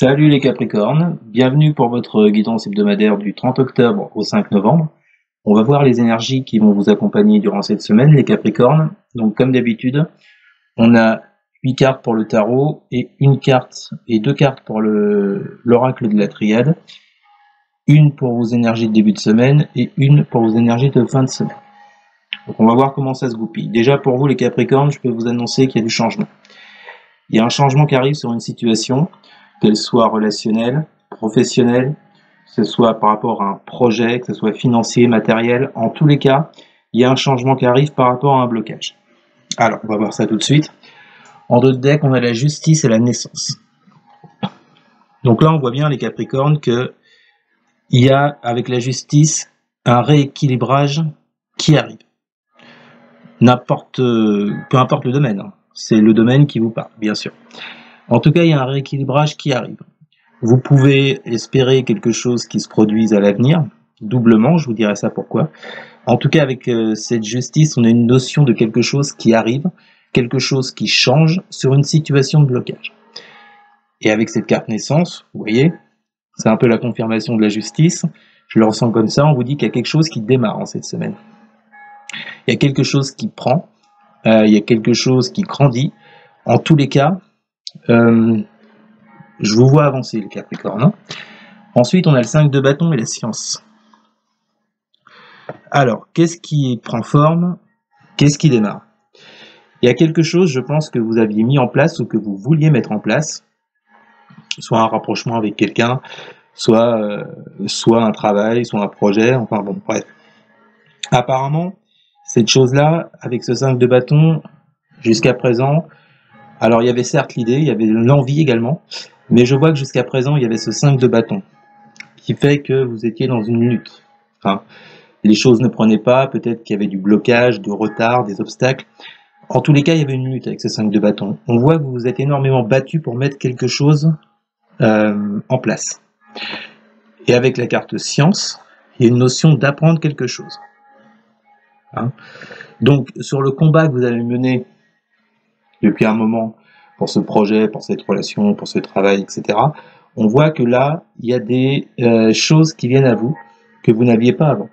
Salut les Capricornes, bienvenue pour votre guidance hebdomadaire du 30 octobre au 5 novembre. On va voir les énergies qui vont vous accompagner durant cette semaine, les Capricornes. Donc comme d'habitude, on a 8 cartes pour le tarot et une carte et 2 cartes pour l'oracle de la triade. Une pour vos énergies de début de semaine et une pour vos énergies de fin de semaine. Donc on va voir comment ça se goupille. Déjà pour vous les Capricornes, je peux vous annoncer qu'il y a du changement. Il y a un changement qui arrive sur une situation, qu'elle soit relationnelle, professionnelle, que ce soit par rapport à un projet, que ce soit financier, matériel. En tous les cas, il y a un changement qui arrive par rapport à un blocage. Alors, on va voir ça tout de suite. En dos de deck, on a la justice et la naissance. Donc là, on voit bien, les Capricornes, que il y a, avec la justice, un rééquilibrage qui arrive. Peu importe le domaine, hein. C'est le domaine qui vous parle, bien sûr. En tout cas, il y a un rééquilibrage qui arrive. Vous pouvez espérer quelque chose qui se produise à l'avenir, doublement, je vous dirai ça pourquoi. En tout cas, avec cette justice, on a une notion de quelque chose qui arrive, quelque chose qui change sur une situation de blocage. Et avec cette carte naissance, vous voyez, c'est un peu la confirmation de la justice. Je le ressens comme ça, on vous dit qu'il y a quelque chose qui démarre en cette semaine. Il y a quelque chose qui prend, il y a quelque chose qui grandit. En tous les cas, je vous vois avancer, les Capricornes. Hein. Ensuite, on a le 5 de bâton et la science. Alors, qu'est-ce qui prend forme? Qu'est-ce qui démarre? Il y a quelque chose, je pense, que vous aviez mis en place ou que vous vouliez mettre en place, soit un rapprochement avec quelqu'un, soit un travail, soit un projet, enfin bon, bref. Apparemment, cette chose-là, avec ce 5 de bâton, jusqu'à présent, alors il y avait certes l'idée, il y avait l'envie également, mais je vois que jusqu'à présent, il y avait ce 5 de bâton, qui fait que vous étiez dans une lutte. Enfin, les choses ne prenaient pas, peut-être qu'il y avait du blocage, du retard, des obstacles. En tous les cas, il y avait une lutte avec ce 5 de bâton. On voit que vous vous êtes énormément battu pour mettre quelque chose en place. Et avec la carte science, il y a une notion d'apprendre quelque chose. Hein. Donc, sur le combat que vous avez mené depuis un moment pour ce projet, pour cette relation, pour ce travail, etc., on voit que là, il y a des choses qui viennent à vous que vous n'aviez pas avant.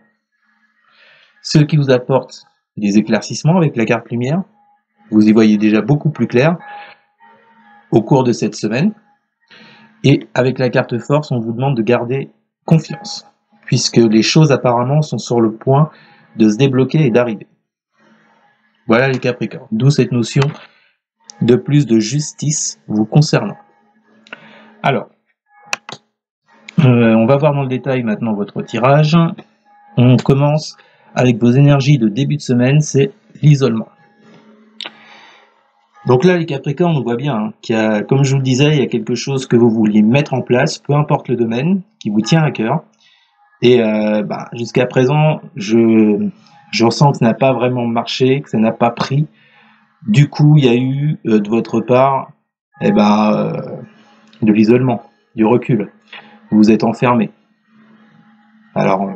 Ce qui vous apporte des éclaircissements avec la carte lumière, vous y voyez déjà beaucoup plus clair au cours de cette semaine. Et avec la carte force, on vous demande de garder confiance, puisque les choses apparemment sont sur le point de se débloquer et d'arriver. Voilà les Capricornes, d'où cette notion de plus de justice vous concernant. Alors, on va voir dans le détail maintenant votre tirage. On commence avec vos énergies de début de semaine, c'est l'isolement. Donc là, les Capricornes, on voit bien hein, qu'il y a, comme je vous le disais, il y a quelque chose que vous vouliez mettre en place, peu importe le domaine, qui vous tient à cœur. Et jusqu'à présent, je ressens que ça n'a pas vraiment marché, que ça n'a pas pris. Du coup, il y a eu de votre part de l'isolement, du recul. Vous vous êtes enfermé. Alors,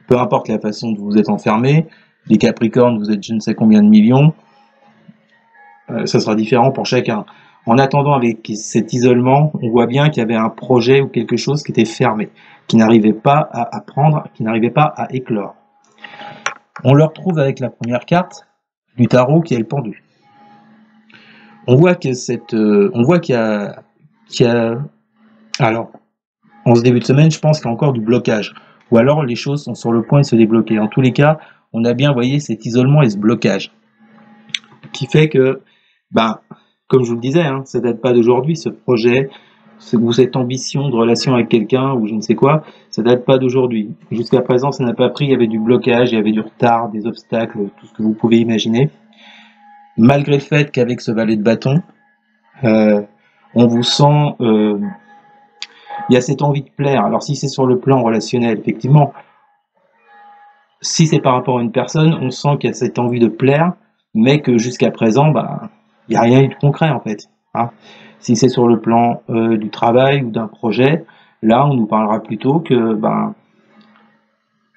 peu importe la façon dont vous êtes enfermé, les Capricornes, vous êtes je ne sais combien de millions, ça sera différent pour chacun. En attendant, avec cet isolement, on voit bien qu'il y avait un projet ou quelque chose qui était fermé, qui n'arrivait pas à apprendre, qui n'arrivait pas à éclore. On le retrouve avec la première carte du tarot qui est le pendu. On voit que qu'il y a, alors, en ce début de semaine, je pense qu'il y a encore du blocage. Ou alors les choses sont sur le point de se débloquer. En tous les cas, on a bien, voyé, cet isolement et ce blocage. Qui fait que, comme je vous le disais, hein, ça date pas d'aujourd'hui, ce projet, ou cette ambition de relation avec quelqu'un, ou je ne sais quoi, ça date pas d'aujourd'hui. Jusqu'à présent, ça n'a pas pris, il y avait du blocage, il y avait du retard, des obstacles, tout ce que vous pouvez imaginer. Malgré le fait qu'avec ce valet de bâton, on vous sent... il y a cette envie de plaire. Alors si c'est sur le plan relationnel, effectivement, si c'est par rapport à une personne, on sent qu'il y a cette envie de plaire, mais que jusqu'à présent, il n'y a rien eu de concret en fait. Hein. Si c'est sur le plan du travail ou d'un projet, là on nous parlera plutôt que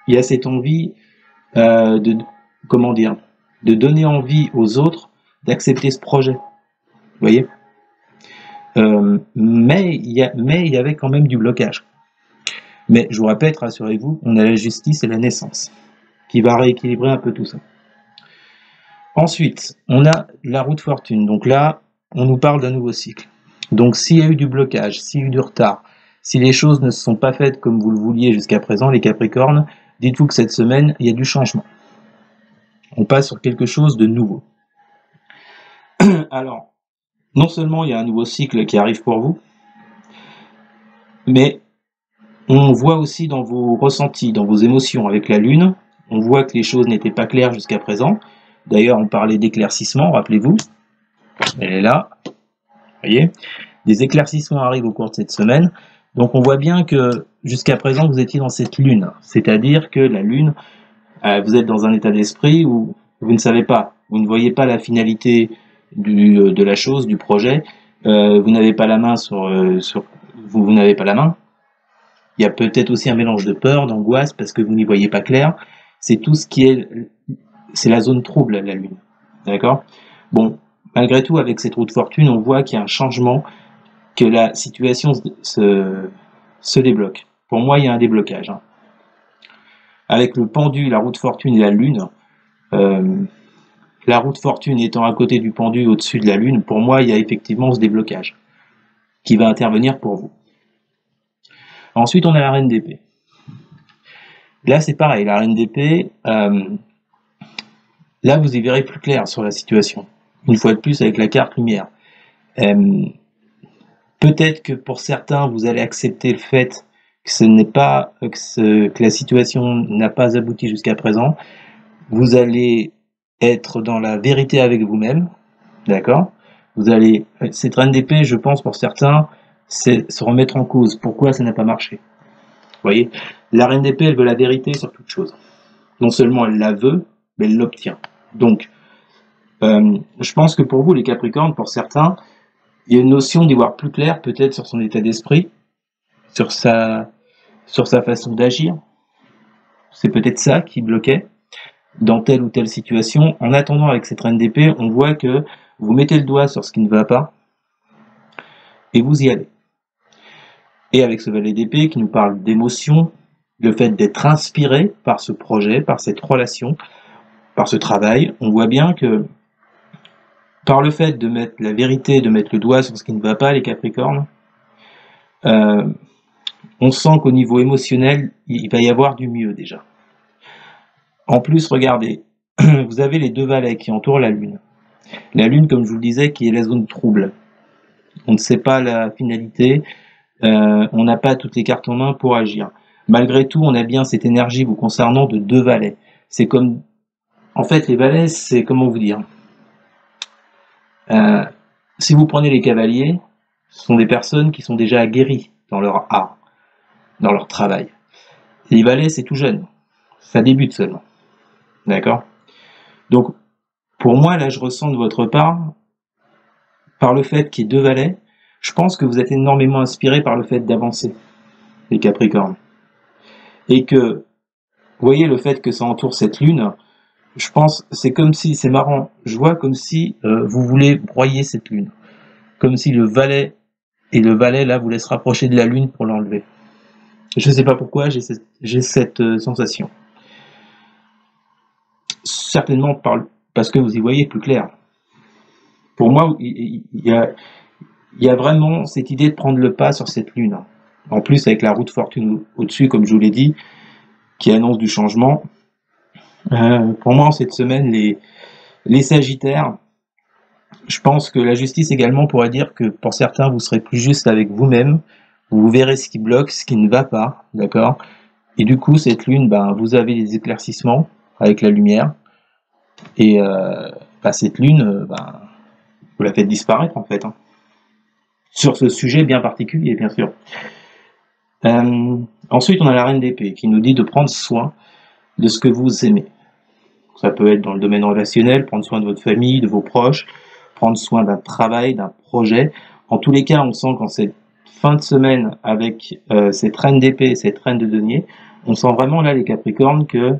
il y a cette envie de donner envie aux autres d'accepter ce projet. Vous voyez, mais il y avait quand même du blocage. Mais je vous répète, rassurez-vous, on a la justice et la naissance qui va rééquilibrer un peu tout ça. Ensuite, on a la roue de fortune. Donc là, on nous parle d'un nouveau cycle. Donc s'il y a eu du blocage, s'il y a eu du retard, si les choses ne se sont pas faites comme vous le vouliez jusqu'à présent, les Capricornes, dites-vous que cette semaine, il y a du changement. On passe sur quelque chose de nouveau. Alors, non seulement il y a un nouveau cycle qui arrive pour vous, mais on voit aussi dans vos ressentis, dans vos émotions avec la Lune, on voit que les choses n'étaient pas claires jusqu'à présent. D'ailleurs, on parlait d'éclaircissement, rappelez-vous. Elle est là. Vous voyez, des éclaircissements arrivent au cours de cette semaine. Donc on voit bien que jusqu'à présent, vous étiez dans cette Lune. C'est-à-dire que la Lune, vous êtes dans un état d'esprit où vous ne savez pas, vous ne voyez pas la finalité de la chose, du projet. Vous n'avez pas la main vous n'avez pas la main. Il y a peut-être aussi un mélange de peur, d'angoisse, parce que vous n'y voyez pas clair. C'est tout ce qui est... C'est la zone trouble, la Lune. D'accord? Bon, malgré tout, avec cette roue de fortune, on voit qu'il y a un changement, que la situation se débloque. Pour moi, il y a un déblocage. Hein. Avec le pendu, la roue de fortune et la Lune, la roue de fortune étant à côté du pendu, au-dessus de la Lune, pour moi, il y a effectivement ce déblocage qui va intervenir pour vous. Ensuite, on a la reine d'épée. Là, c'est pareil, la reine d'épée, là, vous y verrez plus clair sur la situation. Une fois de plus, avec la carte lumière. Peut-être que pour certains, vous allez accepter le fait que ce n'est pas que la situation n'a pas abouti jusqu'à présent. Vous allez être dans la vérité avec vous-même, d'accord? Vous allez cette reine d'épée, je pense pour certains, c'est se remettre en cause. Pourquoi ça n'a pas marché? Vous voyez, la reine d'épée, elle veut la vérité sur toute chose. Non seulement elle la veut, mais elle l'obtient. Donc, je pense que pour vous, les Capricornes, pour certains, il y a une notion d'y voir plus clair, peut-être sur son état d'esprit, sur sa façon d'agir. C'est peut-être ça qui bloquait dans telle ou telle situation. En attendant, avec cette reine d'épée, on voit que vous mettez le doigt sur ce qui ne va pas et vous y allez. Et avec ce valet d'épée qui nous parle d'émotion, le fait d'être inspiré par ce projet, par cette relation, par ce travail, on voit bien que par le fait de mettre la vérité, de mettre le doigt sur ce qui ne va pas, les Capricornes, on sent qu'au niveau émotionnel, il va y avoir du mieux déjà. En plus, regardez, vous avez les deux valets qui entourent la Lune. La Lune, comme je vous le disais, qui est la zone trouble. On ne sait pas la finalité, on n'a pas toutes les cartes en main pour agir. Malgré tout, on a bien cette énergie vous concernant de deux valets. C'est comme... En fait, les valets, c'est comment vous dire, si vous prenez les cavaliers, ce sont des personnes qui sont déjà aguerries dans leur art, dans leur travail. Les valets, c'est tout jeune. Ça débute seulement. D'accord? Donc, pour moi, là, je ressens de votre part, par le fait qu'il y ait deux valets, je pense que vous êtes énormément inspiré par le fait d'avancer, les Capricornes. Et que, vous voyez, le fait que ça entoure cette lune, je pense, c'est comme si, c'est marrant, je vois comme si vous voulez broyer cette lune. Comme si le valet, et le valet, là, vous laisse rapprocher de la lune pour l'enlever. Je ne sais pas pourquoi, j'ai cette sensation. Certainement parce que vous y voyez plus clair. Pour moi, il y a vraiment cette idée de prendre le pas sur cette lune. En plus, avec la roue de fortune au-dessus, comme je vous l'ai dit, qui annonce du changement. Pour moi, en cette semaine, les Sagittaires, je pense que la justice également pourrait dire que pour certains, vous serez plus juste avec vous-même. Vous verrez ce qui bloque, ce qui ne va pas, d'accord? Et du coup, cette lune, vous avez des éclaircissements avec la lumière. Et cette lune, vous la faites disparaître en fait. Hein. Sur ce sujet bien particulier, bien sûr. Ensuite, on a la reine d'épée qui nous dit de prendre soin de ce que vous aimez. Ça peut être dans le domaine relationnel, prendre soin de votre famille, de vos proches, prendre soin d'un travail, d'un projet. En tous les cas, on sent qu'en cette fin de semaine, avec cette reine d'épée et cette reine de denier, on sent vraiment là, les Capricornes, que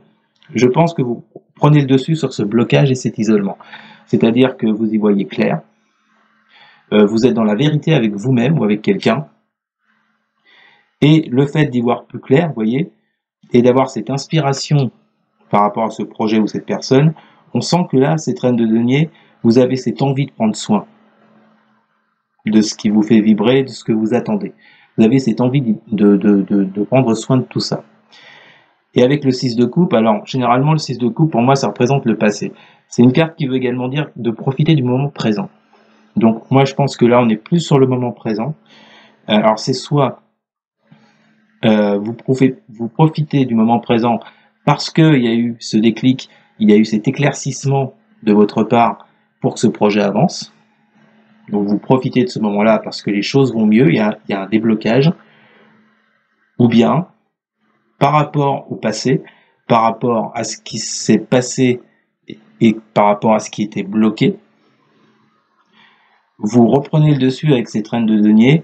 je pense que vous prenez le dessus sur ce blocage et cet isolement. C'est-à-dire que vous y voyez clair. vous êtes dans la vérité avec vous-même ou avec quelqu'un. Et le fait d'y voir plus clair, vous voyez, et d'avoir cette inspiration par rapport à ce projet ou cette personne, on sent que là, cette reine de denier, vous avez cette envie de prendre soin de ce qui vous fait vibrer, de ce que vous attendez. Vous avez cette envie de prendre soin de tout ça. Et avec le 6 de coupe, alors généralement le 6 de coupe, pour moi, ça représente le passé. C'est une carte qui veut également dire de profiter du moment présent. Donc moi, je pense que là, on est plus sur le moment présent. Alors c'est soit vous profitez du moment présent parce qu'il y a eu ce déclic, il y a eu cet éclaircissement de votre part pour que ce projet avance. Donc vous profitez de ce moment-là parce que les choses vont mieux, il y a un déblocage. Ou bien, par rapport au passé, par rapport à ce qui s'est passé et par rapport à ce qui était bloqué, vous reprenez le dessus avec cette reine de denier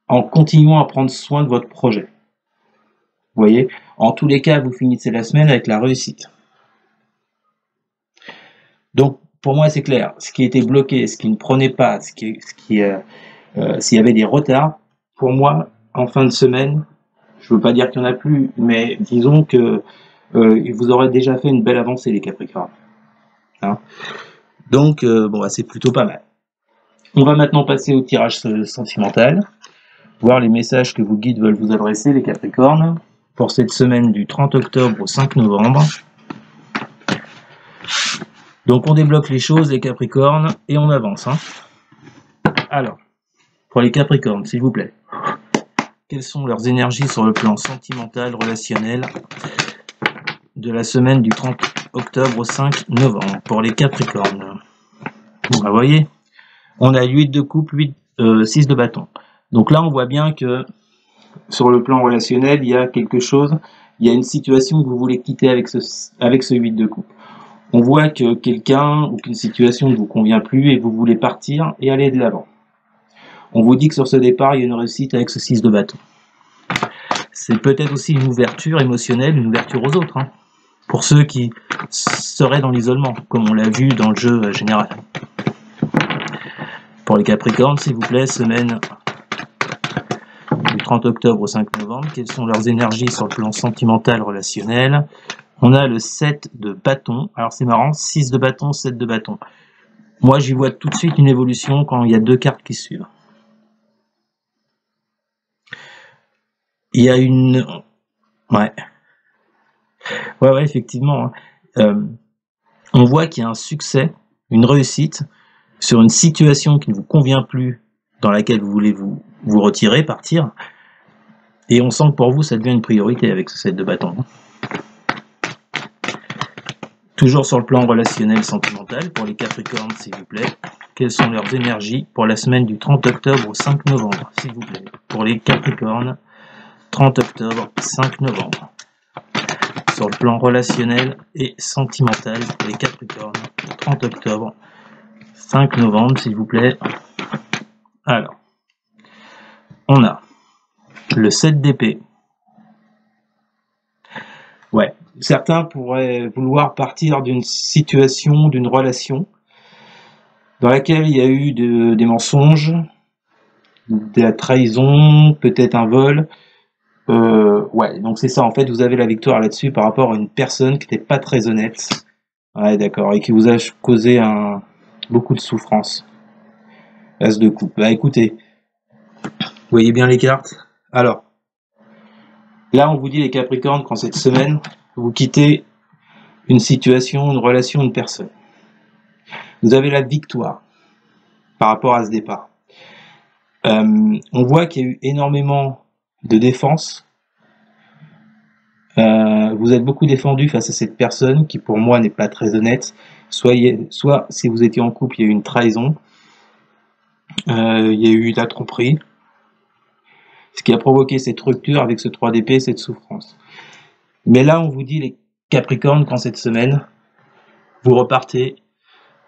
en continuant à prendre soin de votre projet. Vous voyez, en tous les cas, vous finissez la semaine avec la réussite. Donc, pour moi, c'est clair. Ce qui était bloqué, ce qui ne prenait pas, s'il y avait des retards, pour moi, en fin de semaine, je ne veux pas dire qu'il n'y en a plus, mais disons que vous aurez déjà fait une belle avancée, les Capricornes. Hein. Donc, bon, c'est plutôt pas mal. On va maintenant passer au tirage sentimental, voir les messages que vos guides veulent vous adresser, les Capricornes, pour cette semaine du 30 octobre au 5 novembre. Donc on débloque les choses, les Capricornes, et on avance. Hein. Alors, pour les Capricornes, s'il vous plaît, quelles sont leurs énergies sur le plan sentimental, relationnel, de la semaine du 30 octobre au 5 novembre, pour les Capricornes? Bon, vous voyez, on a 8 de coupe, 6 de bâton. Donc là, on voit bien que sur le plan relationnel, il y a quelque chose, il y a une situation que vous voulez quitter avec ce 8 de coupe. On voit que quelqu'un ou qu'une situation ne vous convient plus et vous voulez partir et aller de l'avant. On vous dit que sur ce départ, il y a une réussite avec ce 6 de bâton. C'est peut-être aussi une ouverture émotionnelle, une ouverture aux autres, hein, pour ceux qui seraient dans l'isolement, comme on l'a vu dans le jeu général. Pour les Capricornes, s'il vous plaît, semaine du 30 octobre au 5 novembre, quelles sont leurs énergies sur le plan sentimental, relationnel? On a le 7 de bâton. Alors c'est marrant, 6 de bâton, 7 de bâton. Moi, j'y vois tout de suite une évolution quand il y a deux cartes qui suivent. Il y a une... Ouais, effectivement. On voit qu'il y a un succès, une réussite sur une situation qui ne vous convient plus, dans laquelle vous voulez vous retirer, partir. Et on sent que pour vous, ça devient une priorité avec ce 7 de bâton. Toujours sur le plan relationnel sentimental, pour les Capricornes, s'il vous plaît, quelles sont leurs énergies pour la semaine du 30 octobre au 5 novembre, s'il vous plaît. Pour les Capricornes, 30 octobre, 5 novembre. Sur le plan relationnel et sentimental, pour les Capricornes, 30 octobre, 5 novembre, s'il vous plaît. Alors, on a le 7 d'épée. Ouais, certains pourraient vouloir partir d'une situation, d'une relation dans laquelle il y a eu des mensonges, de la trahison, peut-être un vol. Ouais, donc c'est ça, en fait, vous avez la victoire là-dessus par rapport à une personne qui n'était pas très honnête. Ouais, d'accord, et qui vous a causé beaucoup de souffrance. As de coupe. Bah écoutez, vous voyez bien les cartes. Alors, là on vous dit les Capricornes qu'en cette semaine, vous quittez une situation, une relation, une personne. Vous avez la victoire par rapport à ce départ. On voit qu'il y a eu énormément de défense. Vous êtes beaucoup défendu face à cette personne qui pour moi n'est pas très honnête. Soit si vous étiez en couple, il y a eu une trahison. Il y a eu la tromperie, ce qui a provoqué cette rupture avec ce 3 d'épée, cette souffrance. Mais là, on vous dit, les Capricornes, qu'en cette semaine, vous repartez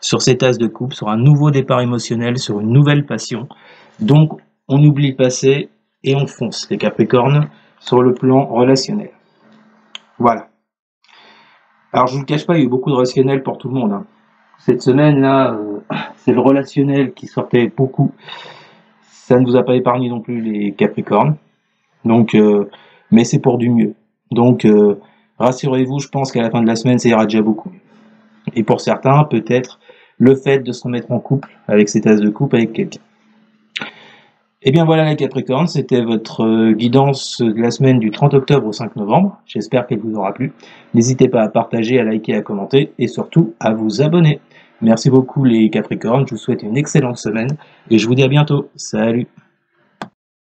sur cet as de coupe, sur un nouveau départ émotionnel, sur une nouvelle passion. Donc, on oublie le passé et on fonce, les Capricornes, sur le plan relationnel. Voilà. Alors, je ne vous le cache pas, il y a eu beaucoup de relationnel pour tout le monde. Hein. Cette semaine-là, c'est le relationnel qui sortait beaucoup. Ça ne vous a pas épargné non plus les Capricornes. Donc, mais c'est pour du mieux. Donc, rassurez-vous, je pense qu'à la fin de la semaine, ça ira déjà beaucoup mieux. Et pour certains, peut-être le fait de se remettre en couple avec cet as de coupe avec quelqu'un. Et bien voilà les Capricornes, c'était votre guidance de la semaine du 30 octobre au 5 novembre. J'espère qu'elle vous aura plu. N'hésitez pas à partager, à liker, à commenter et surtout à vous abonner. Merci beaucoup les Capricornes, je vous souhaite une excellente semaine et je vous dis à bientôt. Salut!